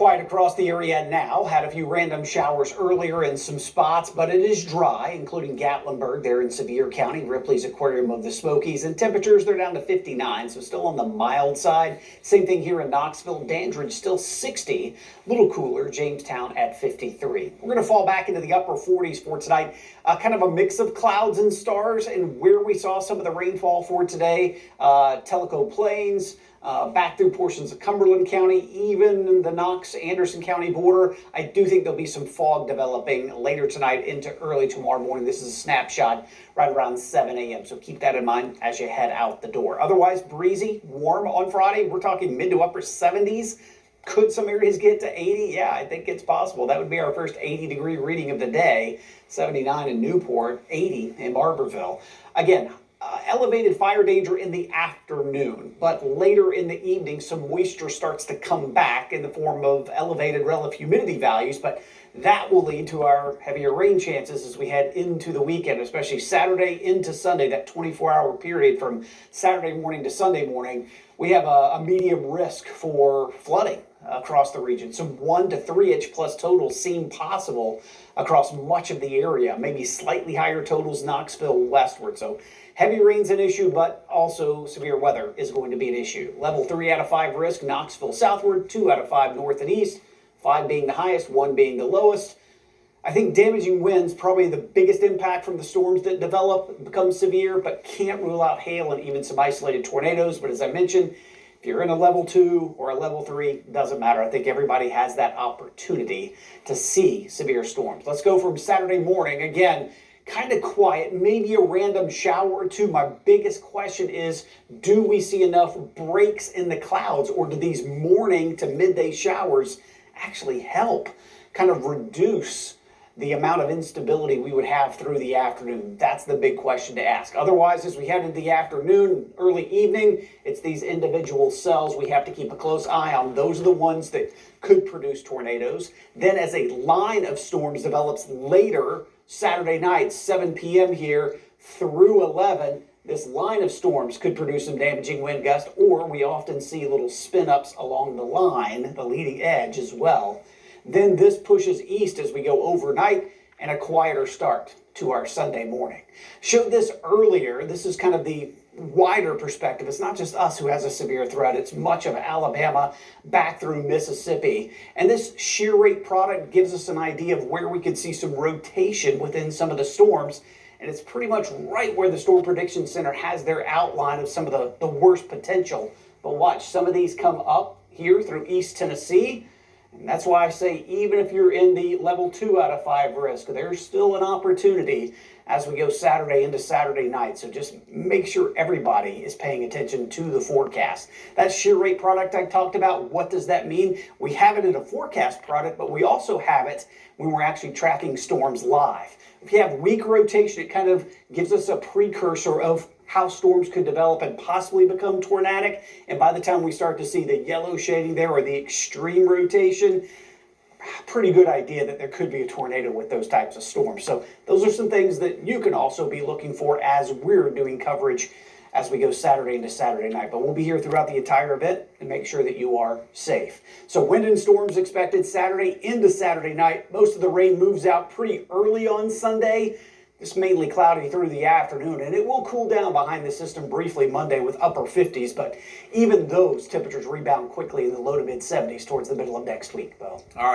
quiet across the area now. Had a few random showers earlier in some spots, but it is dry, including Gatlinburg there in Sevier County, Ripley's Aquarium of the Smokies, and temperatures they're down to 59, so still on the mild side. Same thing here in Knoxville. Dandridge still 60, a little cooler. Jamestown at 53. We're going to fall back into the upper 40s for tonight. Kind of a mix of clouds and stars, and where we saw some of the rainfall for today, Tellico Plains, back through portions of Cumberland County, even the Knox-Anderson County border. I do think there'll be some fog developing later tonight into early tomorrow morning. This is a snapshot right around 7 a.m., so keep that in mind as you head out the door. Otherwise, breezy, warm on Friday. We're talking mid to upper 70s. Could some areas get to 80? Yeah, I think it's possible. That would be our first 80-degree reading of the day. 79 in Newport, 80 in Barberville. Again, elevated fire danger in the afternoon, but later in the evening, some moisture starts to come back in the form of elevated relative humidity values, but that will lead to our heavier rain chances as we head into the weekend, especially Saturday into Sunday, that 24-hour period from Saturday morning to Sunday morning. We have a medium risk for flooding across the region. Some 1 to 3 inch plus totals seem possible across much of the area, maybe slightly higher totals Knoxville westward. So heavy rain's an issue, but also severe weather is going to be an issue. Level 3 out of 5 risk, Knoxville southward, 2 out of 5 north and east, 5 being the highest, 1 being the lowest. I think damaging winds, probably the biggest impact from the storms that develop, become severe, but can't rule out hail and even some isolated tornadoes. But as I mentioned, if you're in a level 2 or a level 3, doesn't matter. I think everybody has that opportunity to see severe storms. Let's go from Saturday morning. Again, kind of quiet, maybe a random shower or two. My biggest question is, do we see enough breaks in the clouds, or do these morning to midday showers actually help kind of reduce the amount of instability we would have through the afternoon? That's the big question to ask. Otherwise, as we head into the afternoon, early evening, it's these individual cells we have to keep a close eye on. Those are the ones that could produce tornadoes. Then as a line of storms develops later, Saturday night, 7 p.m. here through 11, this line of storms could produce some damaging wind gusts, or we often see little spin-ups along the line, the leading edge as well. Then this pushes east as we go overnight, and a quieter start to our Sunday morning. Showed this earlier. This is kind of the wider perspective. It's not just us who has a severe threat. It's much of Alabama back through Mississippi. And this shear rate product gives us an idea of where we could see some rotation within some of the storms. And it's pretty much right where the Storm Prediction Center has their outline of some of the worst potential. But watch, some of these come up here through East Tennessee. And that's why I say, even if you're in the level 2 out of 5 risk, there's still an opportunity as we go Saturday into Saturday night. So just make sure everybody is paying attention to the forecast. That shear rate product I talked about, what does that mean? We have it in a forecast product, but we also have it when we're actually tracking storms live. If you have weak rotation, it kind of gives us a precursor of how storms could develop and possibly become tornadic. And by the time we start to see the yellow shading there or the extreme rotation, pretty good idea that there could be a tornado with those types of storms. So those are some things that you can also be looking for as we're doing coverage as we go Saturday into Saturday night. But we'll be here throughout the entire event and make sure that you are safe. So wind and storms expected Saturday into Saturday night. Most of the rain moves out pretty early on Sunday. It's mainly cloudy through the afternoon, and it will cool down behind the system briefly Monday with upper 50s, but even those temperatures rebound quickly in the low to mid 70s towards the middle of next week, though. All right.